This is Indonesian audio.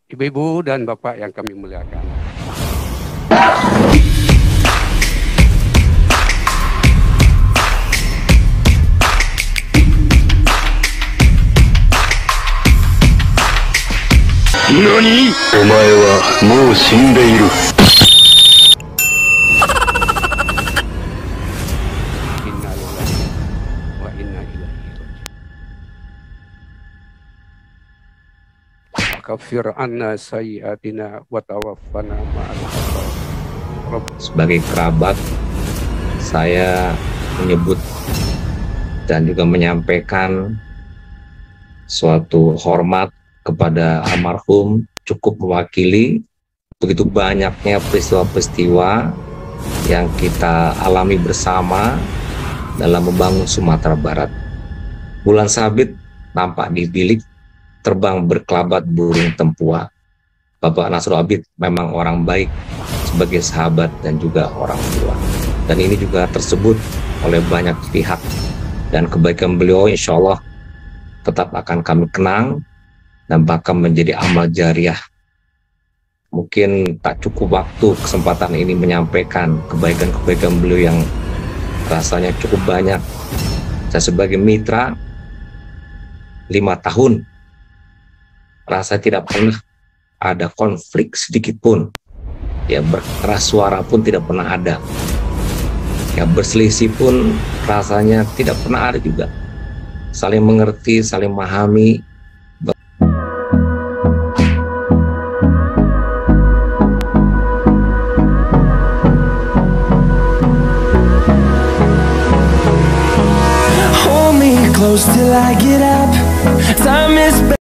Ibu-ibu dan bapak yang kami muliakan. NANI?! お前はもう死んでいる。Inna lillahi wa inna ilaihi raji'un. Kafir anna sayyi'atina wa tawaffana ma'al abrar. Sebagai kerabat, saya menyebut dan juga menyampaikan suatu hormat kepada almarhum, cukup mewakili begitu banyaknya peristiwa-peristiwa yang kita alami bersama dalam membangun Sumatera Barat. Bulan sabit nampak di bilik, terbang berkelabat burung tempua. Bapak Nasrul Abid memang orang baik sebagai sahabat dan juga orang tua. Dan ini juga tersebut oleh banyak pihak. Dan kebaikan beliau insya Allah tetap akan kami kenang dan bahkan menjadi amal jariah. Mungkin tak cukup waktu kesempatan ini menyampaikan kebaikan-kebaikan beliau yang rasanya cukup banyak. Saya sebagai mitra 5 tahun, rasa tidak pernah ada konflik sedikit pun. Ya, berkeras suara pun tidak pernah ada. Ya, berselisih pun rasanya tidak pernah ada juga. Saling mengerti, saling memahami. Hold me close till I get up. Time is